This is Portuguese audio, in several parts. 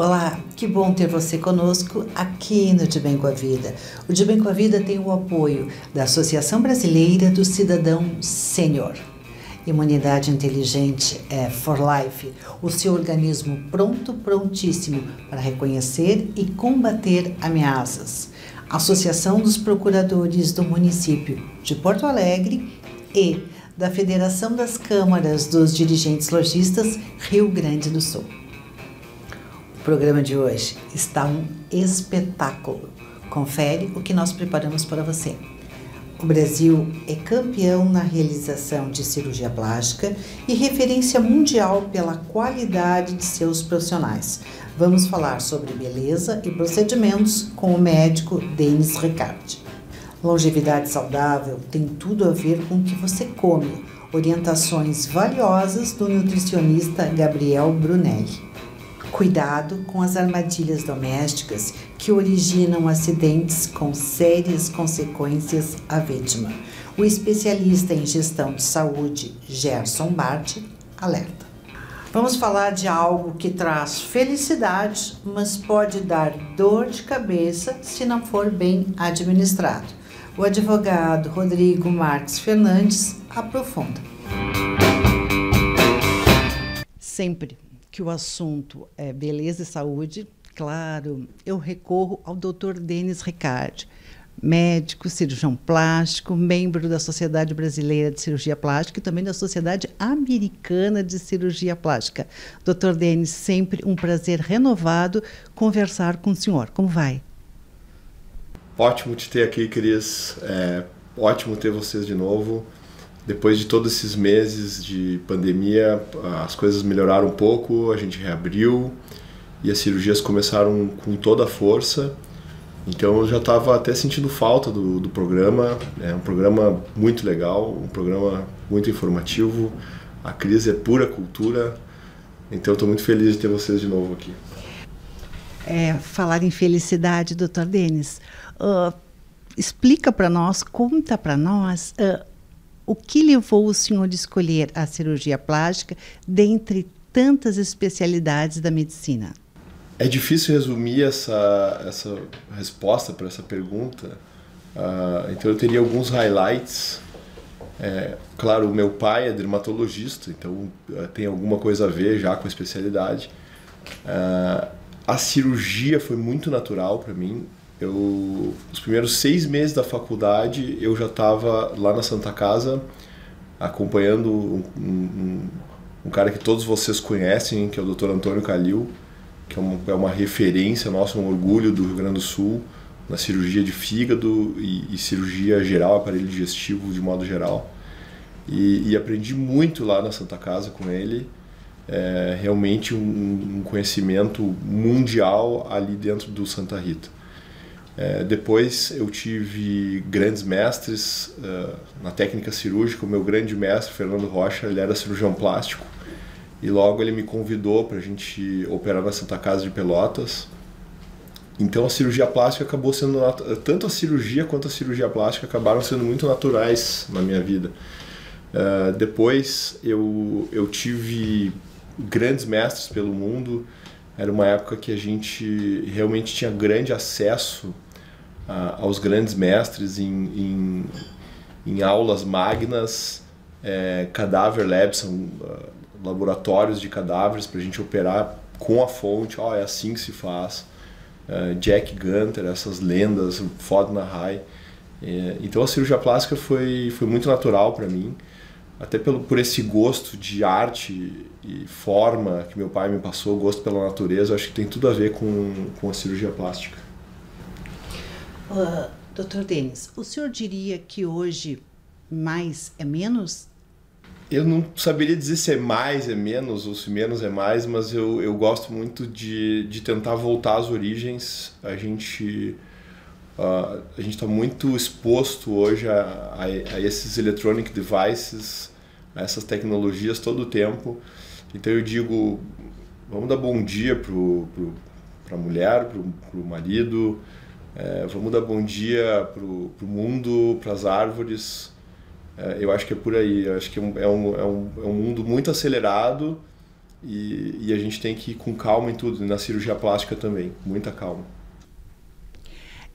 Olá, que bom ter você conosco aqui no De Bem com a Vida. O De Bem com a Vida tem o apoio da Associação Brasileira do Cidadão Sênior. Imunidade Inteligente é For Life, o seu organismo prontíssimo para reconhecer e combater ameaças. Associação dos Procuradores do Município de Porto Alegre e da Federação das Câmaras dos Dirigentes Lojistas Rio Grande do Sul. O programa de hoje está um espetáculo. Confere o que nós preparamos para você. O Brasil é campeão na realização de cirurgia plástica e referência mundial pela qualidade de seus profissionais. Vamos falar sobre beleza e procedimentos com o médico Denis Ricard. Longevidade saudável tem tudo a ver com o que você come. Orientações valiosas do nutricionista Gabriel Brunelli. Cuidado com as armadilhas domésticas que originam acidentes com sérias consequências à vítima. O especialista em gestão de saúde, Gerson Bart, alerta. Vamos falar de algo que traz felicidade, mas pode dar dor de cabeça se não for bem administrado. O advogado Rodrigo Marques Fernandes aprofunda. Sempre que o assunto é beleza e saúde, claro, eu recorro ao Dr. Denis Ricard, médico, cirurgião plástico, membro da Sociedade Brasileira de Cirurgia Plástica e também da Sociedade Americana de Cirurgia Plástica. Dr. Denis, sempre um prazer renovado conversar com o senhor. Como vai? Ótimo te ter aqui, Cris. Ótimo ter vocês de novo. Depois de todos esses meses de pandemia, as coisas melhoraram um pouco, a gente reabriu e as cirurgias começaram com toda a força. Então eu já estava até sentindo falta do programa. É um programa muito legal, um programa muito informativo. A Cris é pura cultura, então eu estou muito feliz de ter vocês de novo aqui. Falar em felicidade, Dr. Denis, explica para nós, conta para nós... O que levou o senhor a escolher a cirurgia plástica dentre tantas especialidades da medicina? É difícil resumir essa resposta para essa pergunta. Então eu teria alguns highlights. Claro, o meu pai é dermatologista, então tem alguma coisa a ver já com a especialidade. A cirurgia foi muito natural para mim. Os primeiros 6 meses da faculdade eu já estava lá na Santa Casa acompanhando um cara que todos vocês conhecem, que é o Dr. Antônio Calil, que é uma referência nossa, um orgulho do Rio Grande do Sul na cirurgia de fígado e cirurgia geral, aparelho digestivo de modo geral. E aprendi muito lá na Santa Casa com ele. Realmente um conhecimento mundial ali dentro do Santa Rita. Depois eu tive grandes mestres na técnica cirúrgica. O meu grande mestre, Fernando Rocha, ele era cirurgião plástico e logo ele me convidou para a gente operar na Santa Casa de Pelotas. Então a cirurgia plástica acabou sendo, tanto a cirurgia quanto a cirurgia plástica acabaram sendo muito naturais na minha vida. Depois eu tive grandes mestres pelo mundo. Era uma época que a gente realmente tinha grande acesso aos grandes mestres em aulas magnas. Cadaver Labs, são laboratórios de cadáveres para a gente operar com a fonte. É assim que se faz. Jack Gunter, essas lendas, Fodna High. Então a cirurgia plástica foi muito natural para mim, até por esse gosto de arte e forma que meu pai me passou, gosto pela natureza. Eu acho que tem tudo a ver com a cirurgia plástica. Dr. Denis, o senhor diria que hoje mais é menos? Eu não saberia dizer se é mais é menos ou se menos é mais, mas eu gosto muito de tentar voltar às origens. A gente está muito exposto hoje a esses electronic devices, a essas tecnologias todo o tempo. Então eu digo, vamos dar bom dia para a mulher, para o marido, vamos dar bom dia para o mundo, para as árvores. Eu acho que é por aí. Eu acho que é um mundo muito acelerado e a gente tem que ir com calma em tudo, na cirurgia plástica também, muita calma.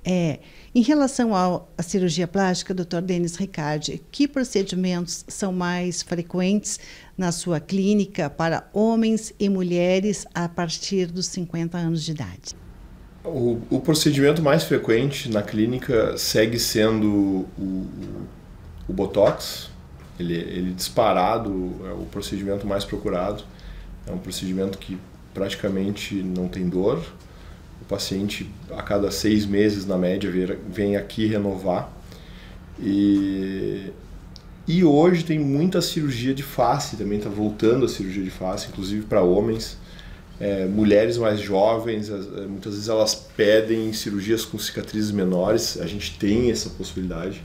Em relação à cirurgia plástica, Dr. Denis Ricardi, que procedimentos são mais frequentes na sua clínica para homens e mulheres a partir dos 50 anos de idade? O procedimento mais frequente na clínica segue sendo o Botox. Ele disparado é o procedimento mais procurado. É um procedimento que praticamente não tem dor. O paciente, a cada 6 meses, na média, vem aqui renovar. E hoje tem muita cirurgia de face, também está voltando a cirurgia de face, inclusive para homens. Mulheres mais jovens, muitas vezes elas pedem cirurgias com cicatrizes menores. A gente tem essa possibilidade,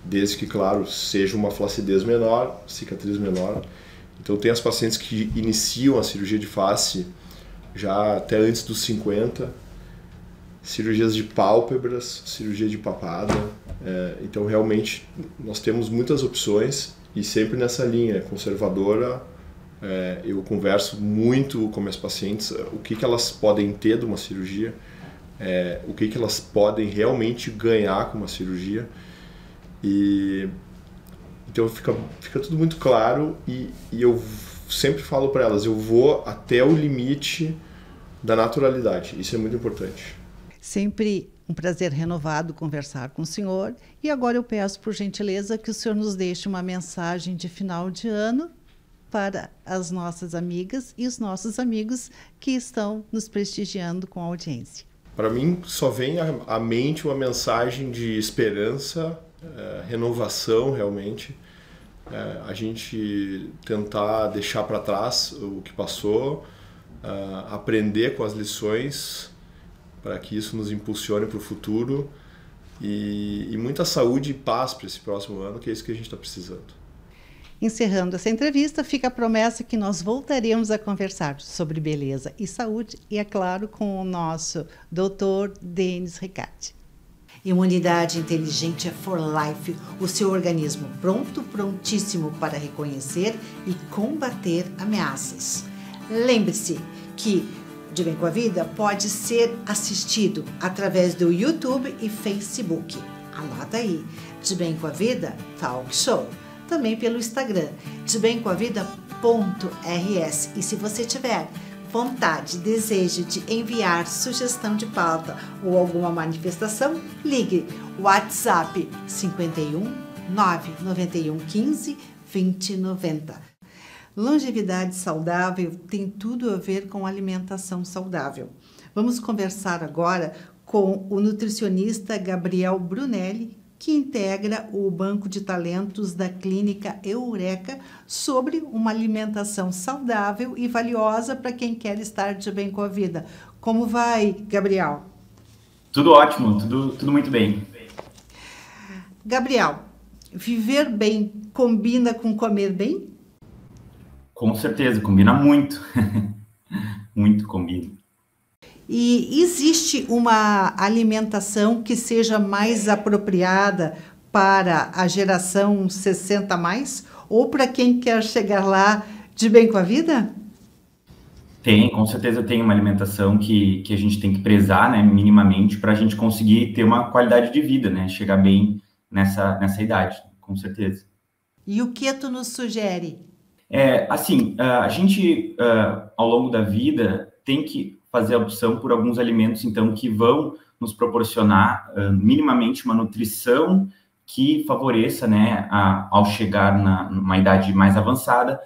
desde que, claro, seja uma flacidez menor, cicatriz menor. Então tem as pacientes que iniciam a cirurgia de face já até antes dos 50, cirurgias de pálpebras, cirurgia de papada. Então realmente nós temos muitas opções e sempre nessa linha conservadora. Eu converso muito com minhas pacientes o que elas podem ter de uma cirurgia, o que elas podem realmente ganhar com uma cirurgia. E então fica tudo muito claro e eu sempre falo para elas, eu vou até o limite da naturalidade. Isso é muito importante. Sempre um prazer renovado conversar com o senhor. E agora eu peço, por gentileza, que o senhor nos deixe uma mensagem de final de ano para as nossas amigas e os nossos amigos que estão nos prestigiando com a audiência. Para mim, só vem à mente uma mensagem de esperança, renovação, realmente. A gente tentar deixar para trás o que passou, aprender com as lições para que isso nos impulsione para o futuro e muita saúde e paz para esse próximo ano, que é isso que a gente está precisando. Encerrando essa entrevista, fica a promessa que nós voltaremos a conversar sobre beleza e saúde e, é claro, com o nosso Dr. Denis Ricardi. Imunidade inteligente é for life, o seu organismo prontíssimo para reconhecer e combater ameaças. Lembre-se que De Bem com a Vida pode ser assistido através do YouTube e Facebook. Anota aí, De Bem com a Vida Talk Show. Também pelo Instagram, debemcomavida.rs. E se você tiver vontade, desejo de enviar sugestão de pauta ou alguma manifestação, ligue WhatsApp 51 991 15 2090. Longevidade saudável tem tudo a ver com alimentação saudável. Vamos conversar agora com o nutricionista Gabriel Brunelli, que integra o Banco de Talentos da Clínica Eureka, sobre uma alimentação saudável e valiosa para quem quer estar de bem com a vida. Como vai, Gabriel? Tudo ótimo, tudo muito bem. Gabriel, viver bem combina com comer bem? Com certeza, combina muito. Muito combina. E existe uma alimentação que seja mais apropriada para a geração 60 mais ou para quem quer chegar lá de bem com a vida? Tem, com certeza tem uma alimentação que a gente tem que prezar, né, minimamente, para a gente conseguir ter uma qualidade de vida, né, chegar bem nessa idade, com certeza. E o que tu nos sugere? A gente, ao longo da vida, tem que fazer a opção por alguns alimentos, então, que vão nos proporcionar minimamente uma nutrição que favoreça, né, ao chegar numa idade mais avançada,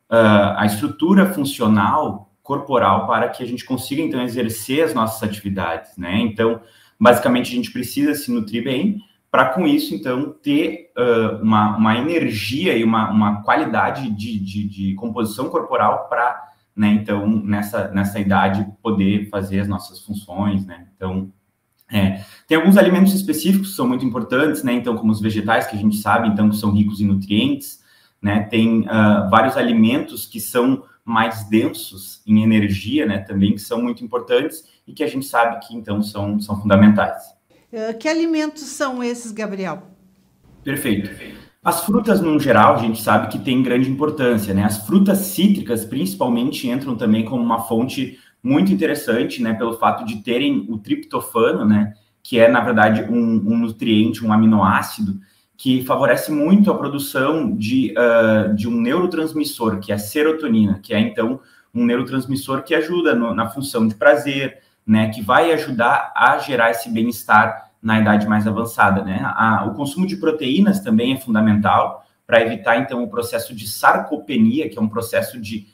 a estrutura funcional corporal para que a gente consiga, então, exercer as nossas atividades, né? Então, basicamente, a gente precisa se nutrir bem para, com isso, então, ter uma energia e uma qualidade de composição corporal para, né, então, nessa idade, poder fazer as nossas funções, né? Então, tem alguns alimentos específicos que são muito importantes, né? Então, como os vegetais, que a gente sabe, então, que são ricos em nutrientes, né? Tem vários alimentos que são mais densos em energia, né? Também, que são muito importantes e que a gente sabe que, então, são fundamentais. Que alimentos são esses, Gabriel? Perfeito. As frutas, no geral, a gente sabe que tem grande importância, né? As frutas cítricas, principalmente, entram também como uma fonte muito interessante, né? Pelo fato de terem o triptofano, né? Que é, na verdade, um nutriente, um aminoácido, que favorece muito a produção de um neurotransmissor, que é a serotonina, que é, então, um neurotransmissor que ajuda na função de prazer, né? Que vai ajudar a gerar esse bem-estar na idade mais avançada, né? O consumo de proteínas também é fundamental para evitar, então, o processo de sarcopenia, que é um processo de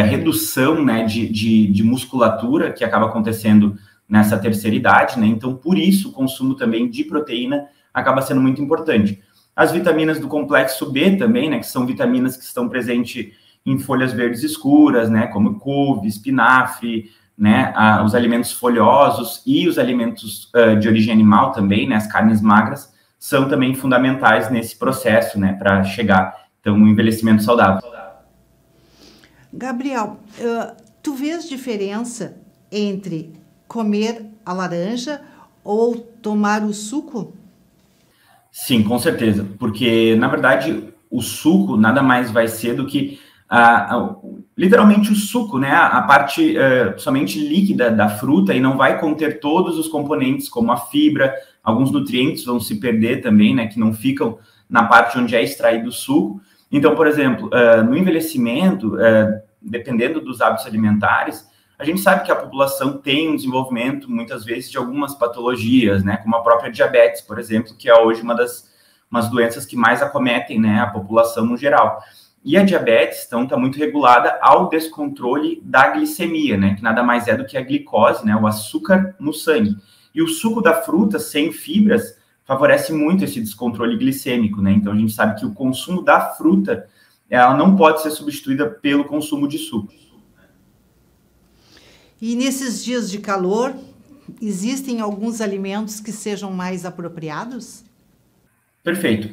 redução, né, de musculatura que acaba acontecendo nessa terceira idade, né? Então, por isso, o consumo também de proteína acaba sendo muito importante. As vitaminas do complexo B também, né, que são vitaminas que estão presentes em folhas verdes escuras, né, como couve, espinafre, né, os alimentos folhosos e os alimentos de origem animal também, né, as carnes magras, são também fundamentais nesse processo, né, para chegar, então, um envelhecimento saudável. Gabriel, tu vês diferença entre comer a laranja ou tomar o suco? Sim, com certeza, porque, na verdade, o suco nada mais vai ser do que literalmente o suco, né? A parte somente líquida da fruta e não vai conter todos os componentes, como a fibra, alguns nutrientes vão se perder também, né? Que não ficam na parte onde é extraído o suco. Então, por exemplo, no envelhecimento, dependendo dos hábitos alimentares, a gente sabe que a população tem um desenvolvimento, muitas vezes, de algumas patologias, né? Como a própria diabetes, por exemplo, que é hoje uma das doenças que mais acometem, né, a população no geral. E a diabetes, então, está muito regulada ao descontrole da glicemia, né? Que nada mais é do que a glicose, né? O açúcar no sangue. E o suco da fruta, sem fibras, favorece muito esse descontrole glicêmico, né? Então, a gente sabe que o consumo da fruta, ela não pode ser substituída pelo consumo de suco. E nesses dias de calor, existem alguns alimentos que sejam mais apropriados? Perfeito.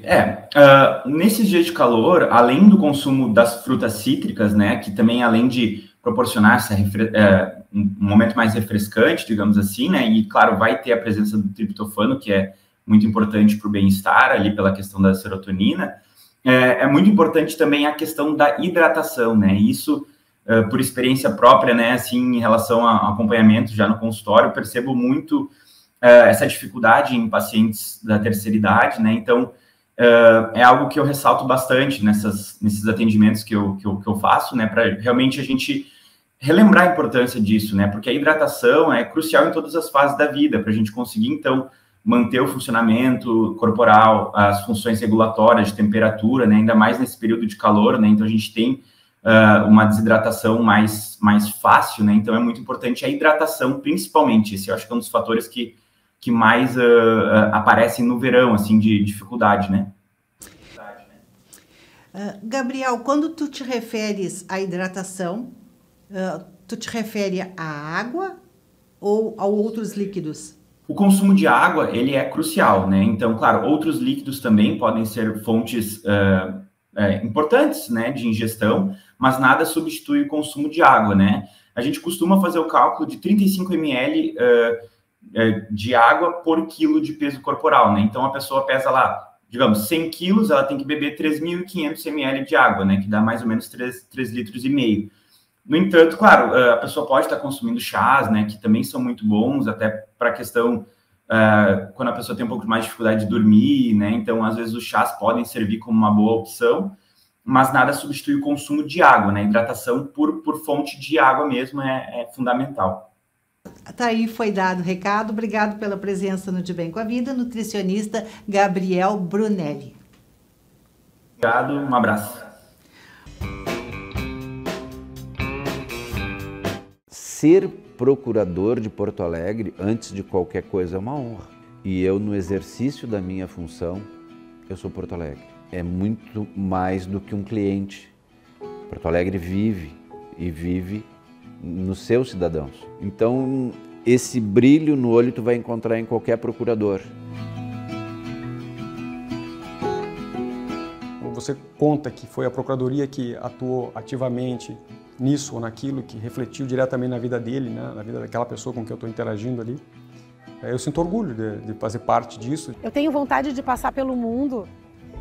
Nesses dias de calor, além do consumo das frutas cítricas, né, que também, além de proporcionar um momento mais refrescante, digamos assim, né, e, claro, vai ter a presença do triptofano, que é muito importante para o bem-estar, ali pela questão da serotonina, é muito importante também a questão da hidratação, né, isso, por experiência própria, né, assim, em relação ao acompanhamento já no consultório, percebo muito essa dificuldade em pacientes da terceira idade, né? Então, é algo que eu ressalto bastante nesses atendimentos que eu faço, né? Para realmente a gente relembrar a importância disso, né? Porque a hidratação é crucial em todas as fases da vida, para a gente conseguir, então, manter o funcionamento corporal, as funções regulatórias de temperatura, né? Ainda mais nesse período de calor, né? Então, a gente tem uma desidratação mais fácil, né? Então, é muito importante a hidratação, principalmente. Esse eu acho que é um dos fatores que mais aparecem no verão, assim, de dificuldade, né? Gabriel, quando tu te referes à hidratação, tu te refere à água ou a outros líquidos? O consumo de água, ele é crucial, né? Então, claro, outros líquidos também podem ser fontes importantes, né, de ingestão, mas nada substitui o consumo de água, né? A gente costuma fazer o cálculo de 35 ml de água por quilo de peso corporal, né? Então, a pessoa pesa lá, digamos, 100 quilos, ela tem que beber 3.500 ml de água, né? Que dá mais ou menos 3 litros e meio. No entanto, claro, a pessoa pode estar consumindo chás, né? Que também são muito bons, até para a questão, quando a pessoa tem um pouco mais de dificuldade de dormir, né? Então, às vezes, os chás podem servir como uma boa opção, mas nada substitui o consumo de água, né? Hidratação por fonte de água mesmo é fundamental. Tá aí, foi dado o recado. Obrigado pela presença no De Bem com a Vida, nutricionista Gabriel Brunelli. Obrigado, um abraço. Ser procurador de Porto Alegre, antes de qualquer coisa, é uma honra. E eu, no exercício da minha função, eu sou Porto Alegre. É muito mais do que um cliente. Porto Alegre vive e vive nos seus cidadãos. Então, esse brilho no olho tu vai encontrar em qualquer procurador. Você conta que foi a Procuradoria que atuou ativamente nisso ou naquilo, que refletiu diretamente na vida dele, né? Na vida daquela pessoa com quem eu estou interagindo ali. Eu sinto orgulho de fazer parte disso. Eu tenho vontade de passar pelo mundo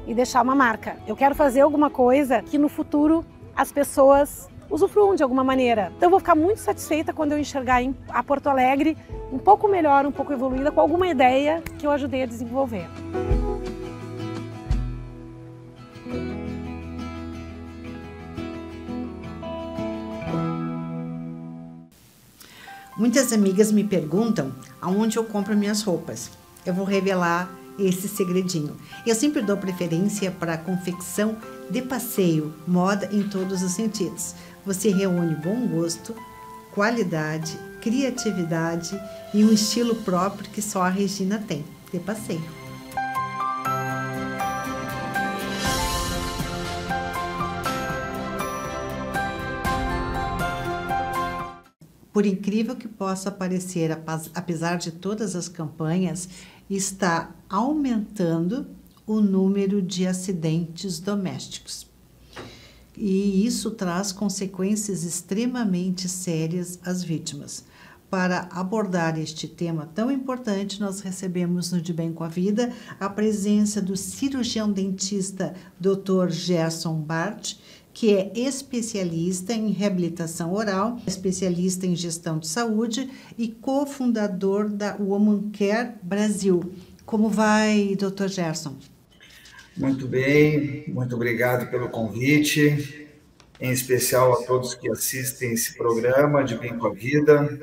e deixar uma marca. Eu quero fazer alguma coisa que no futuro as pessoas usufruam de alguma maneira. Então eu vou ficar muito satisfeita quando eu enxergar a Porto Alegre um pouco melhor, um pouco evoluída, com alguma ideia que eu ajudei a desenvolver. Muitas amigas me perguntam aonde eu compro minhas roupas. Eu vou revelar esse segredinho. Eu sempre dou preferência para a confecção de passeio, moda em todos os sentidos. Você reúne bom gosto, qualidade, criatividade e um estilo próprio que só a Regina tem, de passeio. Por incrível que possa parecer, apesar de todas as campanhas, está aumentando o número de acidentes domésticos. E isso traz consequências extremamente sérias às vítimas. Para abordar este tema tão importante, nós recebemos no De Bem com a Vida a presença do cirurgião dentista Dr. Gerson Bart, que é especialista em reabilitação oral, especialista em gestão de saúde e cofundador da Woman Care Brasil. Como vai, Dr. Gerson? Muito bem, muito obrigado pelo convite, em especial a todos que assistem esse programa De Bem com a Vida.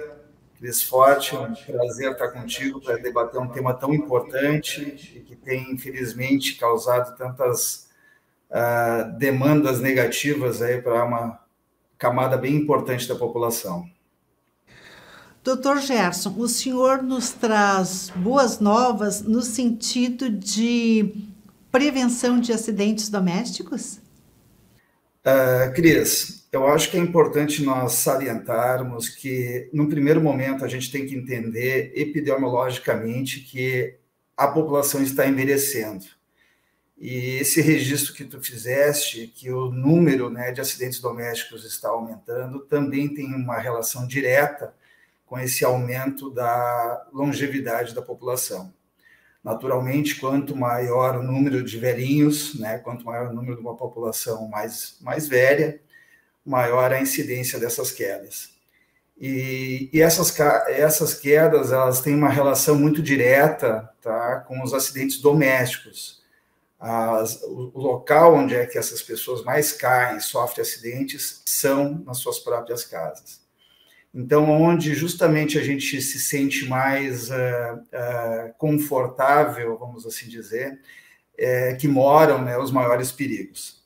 Cris Forte, um prazer estar contigo para debater um tema tão importante e que tem, infelizmente, causado tantas demandas negativas aí para uma camada bem importante da população. Dr. Gerson, o senhor nos traz boas novas no sentido de prevenção de acidentes domésticos? Cris, eu acho que é importante nós salientarmos que, num primeiro momento, a gente tem que entender epidemiologicamente que a população está envelhecendo. E esse registro que tu fizeste, que o número, né, de acidentes domésticos está aumentando, também tem uma relação direta com esse aumento da longevidade da população. Naturalmente, quanto maior o número de velhinhos, né, quanto maior o número de uma população mais velha, maior a incidência dessas quedas. E essas quedas, elas têm uma relação muito direta, tá, com os acidentes domésticos. O local onde é que essas pessoas mais caem, sofrem acidentes, são nas suas próprias casas. Então, onde justamente a gente se sente mais confortável, vamos assim dizer, que moram, né, os maiores perigos.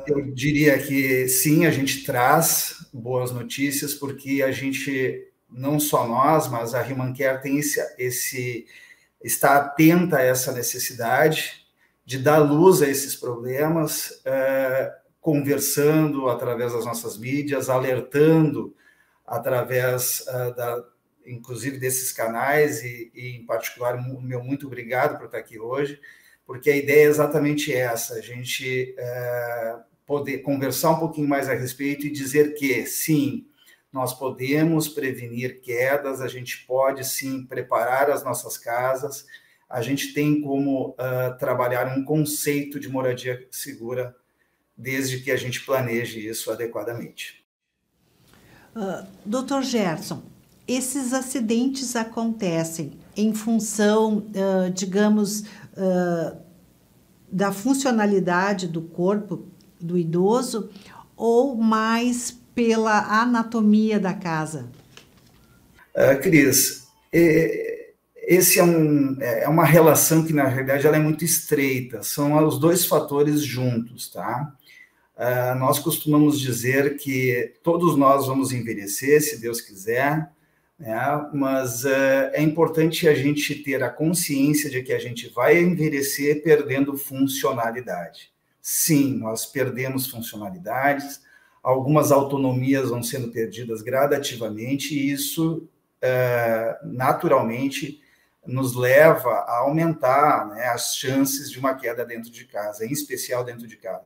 Eu diria que sim, a gente traz boas notícias, porque a gente, não só nós, mas a Woman Care tem está atenta a essa necessidade de dar luz a esses problemas, conversando através das nossas mídias, alertando através, inclusive, desses canais, e em particular, meu muito obrigado por estar aqui hoje, porque a ideia é exatamente essa, a gente poder conversar um pouquinho mais a respeito e dizer que, sim, nós podemos prevenir quedas, a gente pode, sim, preparar as nossas casas, a gente tem como trabalhar um conceito de moradia segura, desde que a gente planeje isso adequadamente. Dr. Gerson, esses acidentes acontecem em função, digamos, da funcionalidade do corpo do idoso ou mais pela anatomia da casa? Cris, esse é uma relação que, na realidade, ela é muito estreita. São os dois fatores juntos, tá? Nós costumamos dizer que todos nós vamos envelhecer, se Deus quiser, né? Mas é importante a gente ter a consciência de que a gente vai envelhecer perdendo funcionalidade. Sim, nós perdemos funcionalidades, algumas autonomias vão sendo perdidas gradativamente, e isso, naturalmente, nos leva a aumentar, né, as chances de uma queda dentro de casa, em especial dentro de casa.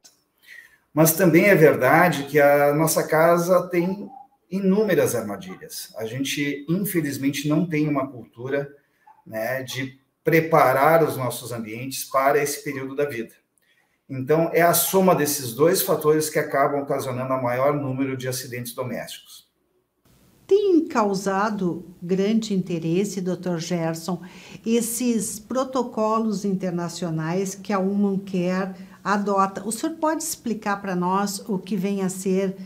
Mas também é verdade que a nossa casa tem inúmeras armadilhas. A gente, infelizmente, não tem uma cultura, né, de preparar os nossos ambientes para esse período da vida. Então, é a soma desses dois fatores que acabam ocasionando o maior número de acidentes domésticos. Tem causado grande interesse, Dr. Gerson, esses protocolos internacionais que a Human Care adota. O senhor pode explicar para nós o que vem a ser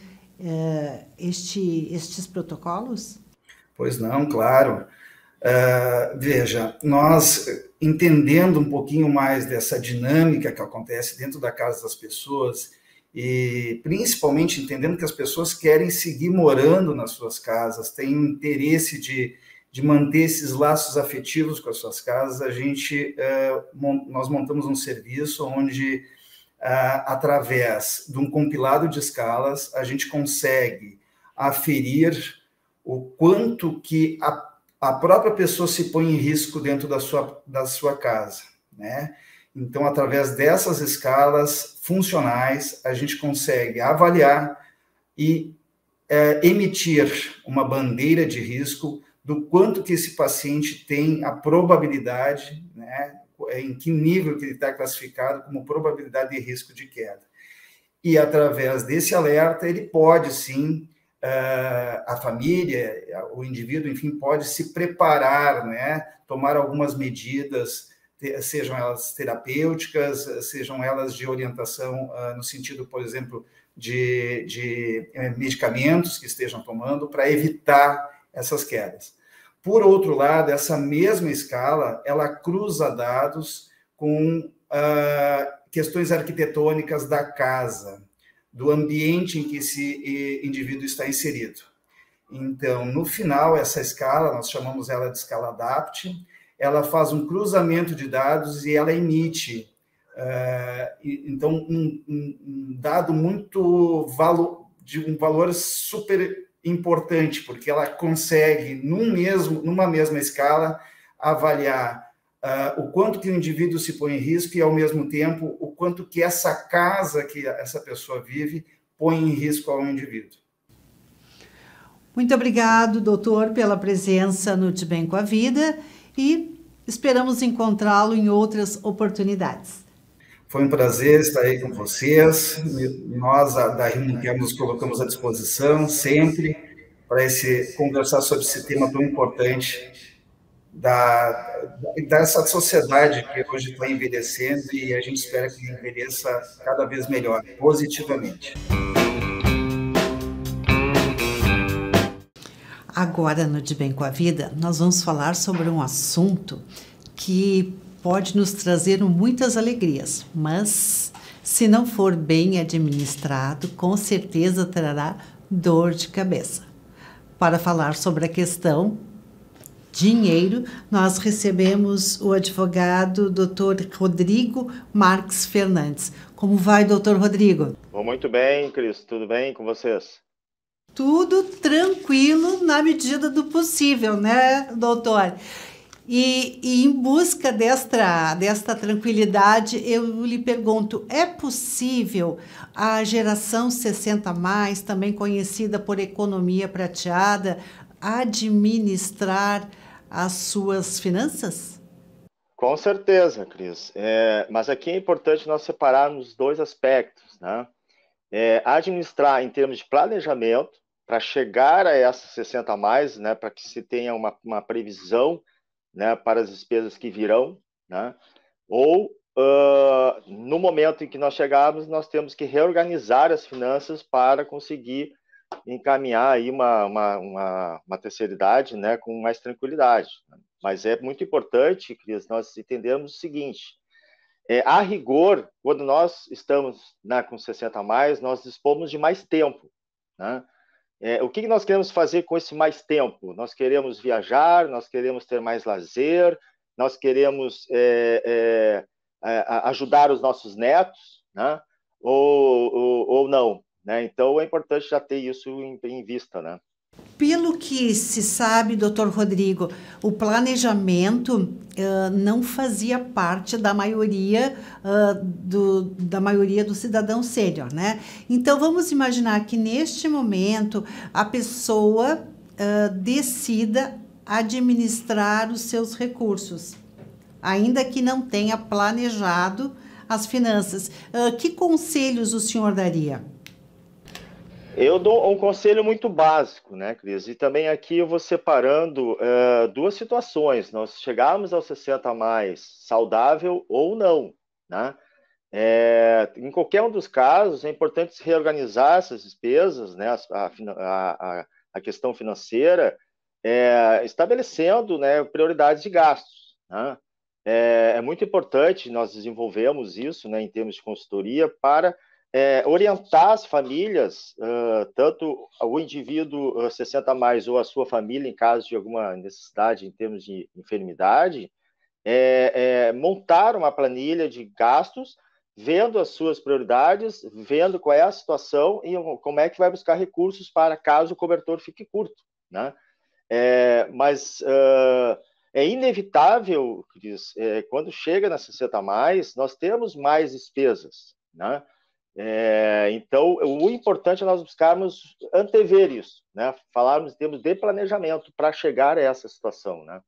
estes protocolos? Pois não, claro. Veja, nós entendendo um pouquinho mais dessa dinâmica que acontece dentro da casa das pessoas e principalmente entendendo que as pessoas querem seguir morando nas suas casas, têm interesse de manter esses laços afetivos com as suas casas, nós montamos um serviço onde, através de um compilado de escalas, a gente consegue aferir o quanto que a própria pessoa se põe em risco dentro da sua casa, né? Então, através dessas escalas funcionais, a gente consegue avaliar e emitir uma bandeira de risco do quanto que esse paciente tem a probabilidade, né, em que nível que ele está classificado como probabilidade de risco de queda. E, através desse alerta, ele pode, sim, a família, o indivíduo, enfim, pode se preparar, né, tomar algumas medidas, sejam elas terapêuticas, sejam elas de orientação no sentido, por exemplo, de medicamentos que estejam tomando para evitar essas quedas. Por outro lado, essa mesma escala, ela cruza dados com questões arquitetônicas da casa, do ambiente em que esse indivíduo está inserido. Então, no final, essa escala, nós chamamos ela de escala ADAPT, ela faz um cruzamento de dados e ela emite, então, um dado de um valor super importante, porque ela consegue, numa mesma escala, avaliar o quanto que o indivíduo se põe em risco e, ao mesmo tempo, o quanto que essa casa que essa pessoa vive põe em risco ao indivíduo. Muito obrigado, doutor, pela presença no De Bem com a Vida e esperamos encontrá-lo em outras oportunidades. Foi um prazer estar aí com vocês. Nós, da Human Care, nos colocamos à disposição sempre para conversar sobre esse tema tão importante dessa sociedade que hoje está envelhecendo e a gente espera que envelheça cada vez melhor, positivamente. Agora, no De Bem com a Vida, nós vamos falar sobre um assunto que pode nos trazer muitas alegrias, mas se não for bem administrado, com certeza trará dor de cabeça. Para falar sobre a questão dinheiro, nós recebemos o advogado Dr. Rodrigo Marques Fernandes. Como vai, Dr. Rodrigo? Vou muito bem, Cris. Tudo bem com vocês? Tudo tranquilo na medida do possível, né, doutor? E em busca desta tranquilidade, eu lhe pergunto, é possível a geração 60+, também conhecida por economia prateada, administrar as suas finanças? Com certeza, Cris. Mas aqui é importante nós separarmos dois aspectos, né? Administrar em termos de planejamento, para chegar a essas 60+, né, para que se tenha uma previsão, né, para as despesas que virão, né? Ou, no momento em que nós chegarmos, nós temos que reorganizar as finanças para conseguir encaminhar aí uma terceira idade, né, com mais tranquilidade. Mas é muito importante, Cris, nós entendermos o seguinte, a rigor, quando nós estamos, né, com 60+, nós dispomos de mais tempo, né? O que nós queremos fazer com esse mais tempo? Nós queremos viajar, nós queremos ter mais lazer, nós queremos ajudar os nossos netos, né? ou não, né? Então, é importante já ter isso em vista, né? Pelo que se sabe, doutor Rodrigo, o planejamento não fazia parte da maioria do cidadão sênior, né? Então, vamos imaginar que, neste momento, a pessoa decida administrar os seus recursos. ainda que não tenha planejado as finanças. Que conselhos o senhor daria? Eu dou um conselho muito básico, né, Cris? E também aqui eu vou separando duas situações. Nós chegarmos aos 60 a mais saudável ou não, né? Em qualquer um dos casos, é importante se reorganizar essas despesas, né, a questão financeira, estabelecendo, né, prioridades de gastos, né? É muito importante, nós desenvolvemos isso, né, em termos de consultoria, para orientar as famílias, tanto o indivíduo 60 a mais ou a sua família, em caso de alguma necessidade em termos de enfermidade, montar uma planilha de gastos, vendo as suas prioridades, vendo qual é a situação e como é que vai buscar recursos para caso o cobertor fique curto, né? Mas é inevitável, Cris, quando chega na 60 a mais, nós temos mais despesas, né? Então, o importante é nós buscarmos antever isso, né? Falarmos em termos de planejamento para chegar a essa situação, né?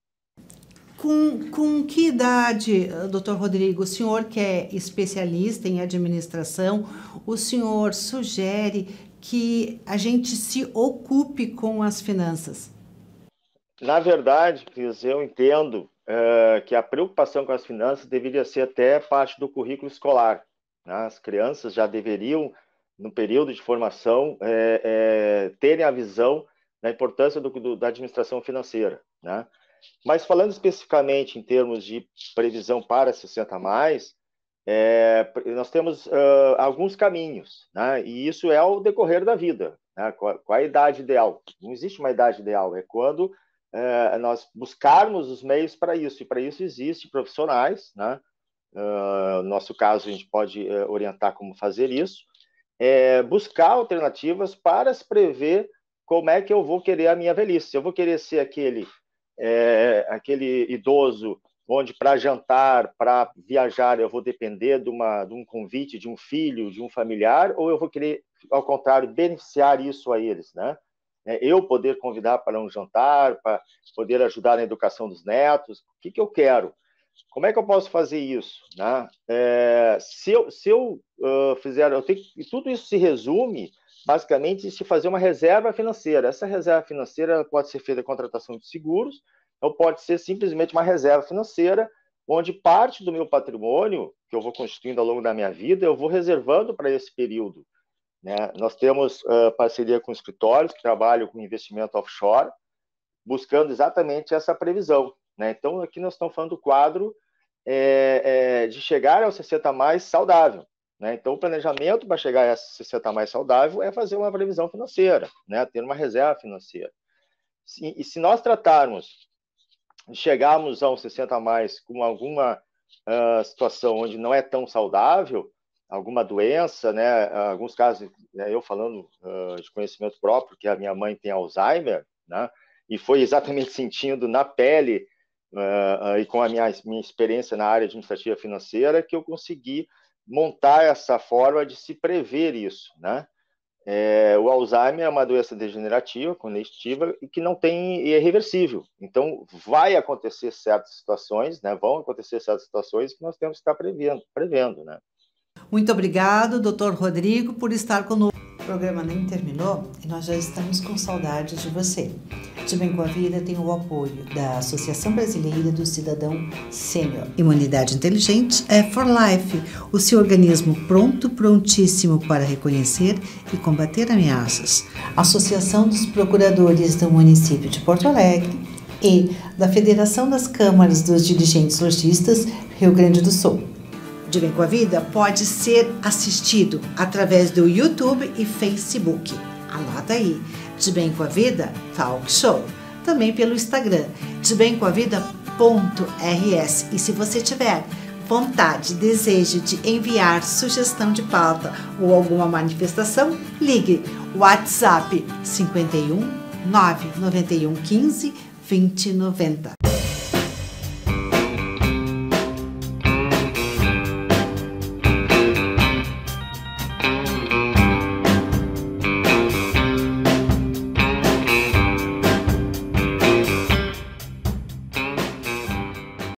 Com que idade, doutor Rodrigo, o senhor que é especialista em administração, o senhor sugere que a gente se ocupe com as finanças? Na verdade, Cris, eu entendo que a preocupação com as finanças deveria ser até parte do currículo escolar, né? As crianças já deveriam, no período de formação, terem a visão da importância da administração financeira, né? Mas falando especificamente em termos de previsão para 60 a mais, nós temos alguns caminhos, né? E isso é ao decorrer da vida, né? Qual a idade ideal? Não existe uma idade ideal, é quando nós buscarmos os meios para isso, e para isso existem profissionais, né? No nosso caso, a gente pode orientar como fazer isso, buscar alternativas para se prever como é que eu vou querer a minha velhice. Se eu vou querer ser aquele idoso onde para jantar, para viajar, eu vou depender de um convite de um filho, de um familiar, ou eu vou querer, ao contrário, beneficiar isso a eles, né? Eu poder convidar para um jantar, para poder ajudar na educação dos netos, o que eu quero? Como é que eu posso fazer isso, né? Se eu fizer, e tudo isso se resume basicamente se fazer uma reserva financeira. Essa reserva financeira pode ser feita a contratação de seguros, ou pode ser simplesmente uma reserva financeira, onde parte do meu patrimônio, que eu vou constituindo ao longo da minha vida, eu vou reservando para esse período, né? Nós temos parceria com escritórios que trabalham com investimento offshore, buscando exatamente essa previsão, né? Então, aqui nós estamos falando do quadro de chegar aos 60 a mais saudável, né? Então, o planejamento para chegar a essa 60 a mais saudável é fazer uma previsão financeira, né? Ter uma reserva financeira. E se nós tratarmos de chegarmos aos 60 a mais com alguma situação onde não é tão saudável, alguma doença, né? Alguns casos, né, eu falando de conhecimento próprio, que a minha mãe tem Alzheimer, né? E foi exatamente sentindo na pele e com a minha experiência na área administrativa financeira que eu consegui montar essa forma de se prever isso, né? O Alzheimer é uma doença degenerativa, cognitiva, e que não tem, é reversível. Então, vai acontecer certas situações, né? Vão acontecer certas situações que nós temos que estar prevendo, né? Muito obrigado, doutor Rodrigo, por estar conosco. O programa nem terminou e nós já estamos com saudades de você. De Bem com a Vida tem o apoio da Associação Brasileira do Cidadão Sênior. Imunidade Inteligente é For Life, o seu organismo prontíssimo para reconhecer e combater ameaças. Associação dos Procuradores do Município de Porto Alegre e da Federação das Câmaras dos Dirigentes Lojistas, Rio Grande do Sul. De Bem com a Vida pode ser assistido através do YouTube e Facebook. Anota aí, De Bem com a Vida Talk Show. Também pelo Instagram, debemcoavida.rs. E se você tiver vontade, desejo de enviar sugestão de pauta ou alguma manifestação, ligue WhatsApp 51 991 15 2090.